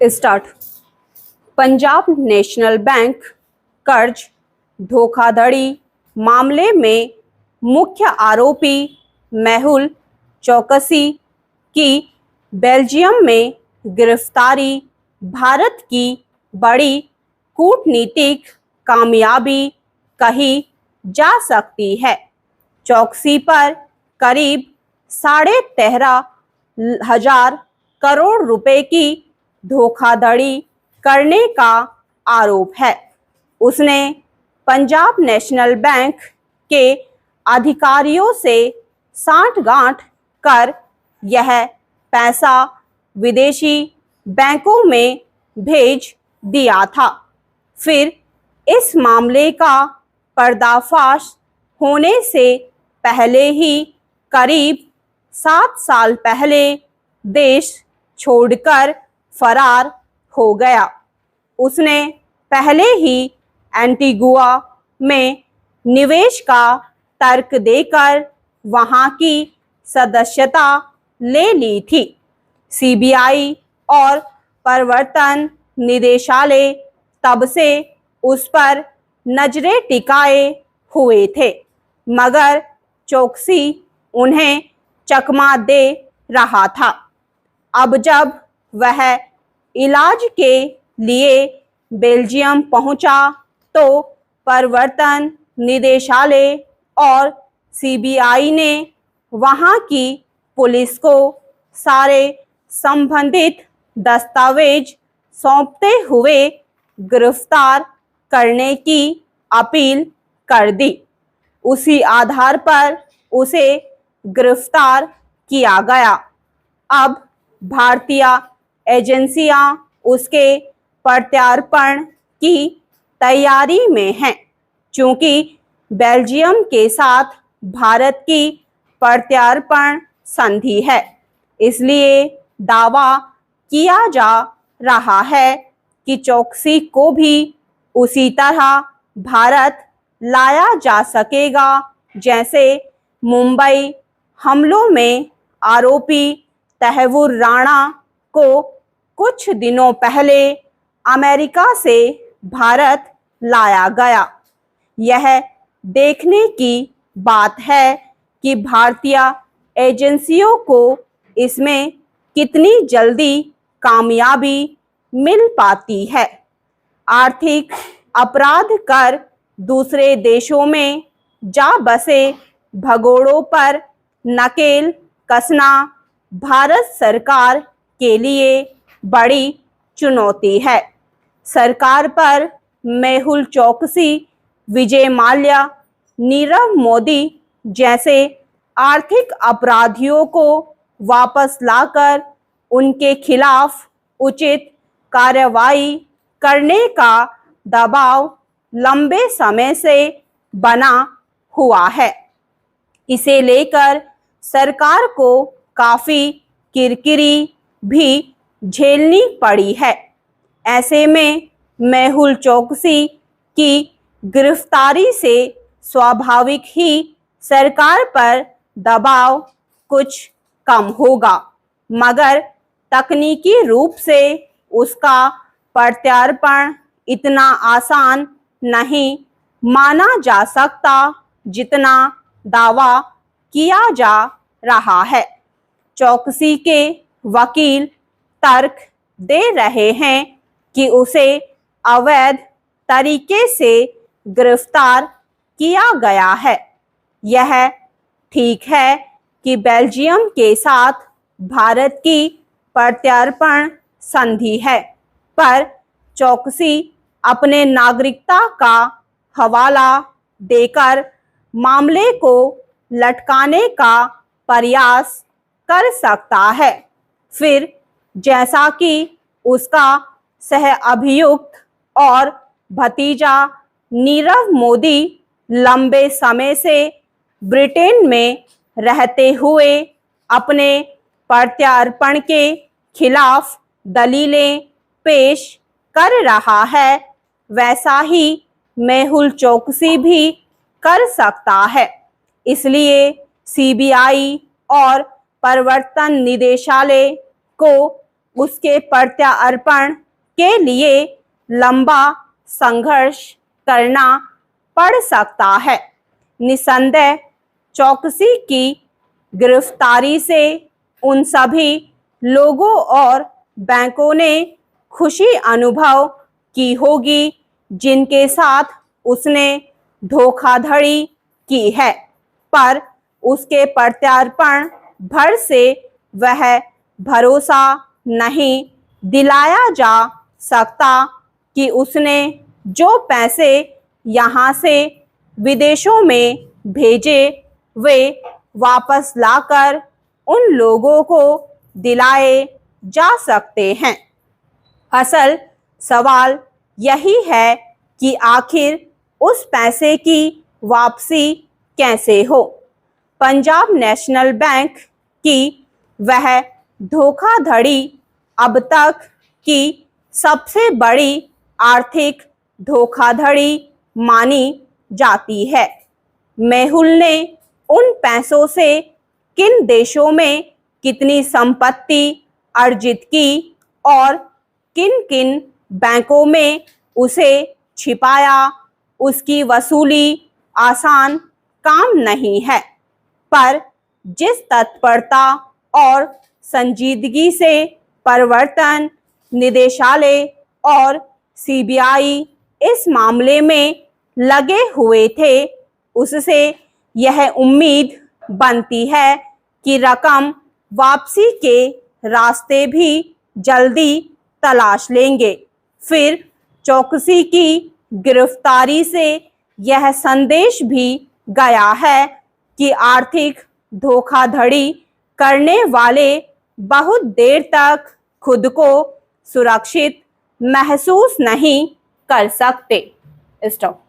Start. Punjab national bank कर्ज धोखाधड़ी मामले में मुख्य आरोपी मेहुल चौकसी की बेल्जियम में गिरफ्तारी भारत की बड़ी कूटनीतिक कामयाबी कही जा सकती है। चौकसी पर करीब 13,500 करोड़ रुपए की धोखाधड़ी करने का आरोप है। उसने पंजाब नेशनल बैंक के अधिकारियों से सांठगांठ कर यह पैसा विदेशी बैंकों में भेज दिया था। फिर इस मामले का पर्दाफाश होने से पहले ही करीब 7 साल पहले देश छोड़कर फरार हो गया। उसने पहले ही एंटीगुआ में निवेश का तर्क देकर वहां की सदस्यता ले ली थी। सीबीआई और प्रवर्तन निदेशालय तब से उस पर नजरें टिकाए हुए थे, मगर चौकसी उन्हें चकमा दे रहा था। अब जब वह इलाज के लिए बेल्जियम पहुंचा तो प्रवर्तन निदेशालय और सीबीआई ने वहां की पुलिस को सारे संबंधित दस्तावेज सौंपते हुए गिरफ्तार करने की अपील कर दी। उसी आधार पर उसे गिरफ्तार किया गया। अब भारतीय एजेंसियां उसके प्रत्यार्पण की तैयारी में हैं। चूंकि बेल्जियम के साथ भारत की प्रत्यार्पण संधि है, इसलिए दावा किया जा रहा है कि चौकसी को भी उसी तरह भारत लाया जा सकेगा जैसे मुंबई हमलों में आरोपी तहव्वुर राणा को कुछ दिनों पहले अमेरिका से भारत लाया गया। यह देखने की बात है कि भारतीय एजेंसियों को इसमें कितनी जल्दी कामयाबी मिल पाती है। आर्थिक अपराध कर दूसरे देशों में जा बसे भगोड़ों पर नकेल कसना भारत सरकार के लिए बड़ी चुनौती है। सरकार पर मेहुल चौकसी, विजय माल्या, नीरव मोदी जैसे आर्थिक अपराधियों को वापस लाकर उनके खिलाफ उचित कार्रवाई करने का दबाव लंबे समय से बना हुआ है। इसे लेकर सरकार को काफी किरकिरी भी झेलनी पड़ी है। ऐसे में मेहुल चौकसी की गिरफ्तारी से स्वाभाविक ही सरकार पर दबाव कुछ कम होगा, मगर तकनीकी रूप से उसका प्रत्यार्पण इतना आसान नहीं माना जा सकता जितना दावा किया जा रहा है। चौकसी के वकील तर्क दे रहे हैं कि उसे अवैध तरीके से गिरफ्तार किया गया है। यह ठीक है कि बेल्जियम के साथ भारत की प्रत्यार्पण संधि है, पर चौकसी अपने नागरिकता का हवाला देकर मामले को लटकाने का प्रयास कर सकता है। फिर जैसा कि उसका सह अभियुक्त और भतीजा नीरव मोदी लंबे समय से ब्रिटेन में रहते हुए अपने प्रत्यार्पण के खिलाफ दलीलें पेश कर रहा है, वैसा ही मेहुल चौकसी भी कर सकता है। इसलिए सीबीआई और प्रवर्तन निदेशालय को उसके प्रत्यार्पण के लिए लंबा संघर्ष करना पड़ सकता है। निसंदेह चौकसी की गिरफ्तारी से उन सभी लोगों और बैंकों ने खुशी अनुभव की होगी जिनके साथ उसने धोखाधड़ी की है, पर उसके प्रत्यार्पण भर से वह भरोसा नहीं दिलाया जा सकता कि उसने जो पैसे यहाँ से विदेशों में भेजे वे वापस लाकर उन लोगों को दिलाए जा सकते हैं। असल सवाल यही है कि आखिर उस पैसे की वापसी कैसे हो। पंजाब नेशनल बैंक की वह धोखाधड़ी अब तक की सबसे बड़ी आर्थिक धोखाधड़ी मानी जाती है। मेहुल ने उन पैसों से किन देशों में कितनी संपत्ति अर्जित की और किन किन बैंकों में उसे छिपाया, उसकी वसूली आसान काम नहीं है, पर जिस तत्परता और संजीदगी से प्रवर्तन निदेशालय और सीबीआई इस मामले में लगे हुए थे, उससे यह उम्मीद बनती है कि रकम वापसी के रास्ते भी जल्दी तलाश लेंगे। फिर चौकसी की गिरफ्तारी से यह संदेश भी गया है कि आर्थिक धोखाधड़ी करने वाले बहुत देर तक खुद को सुरक्षित महसूस नहीं कर सकते। स्टॉप।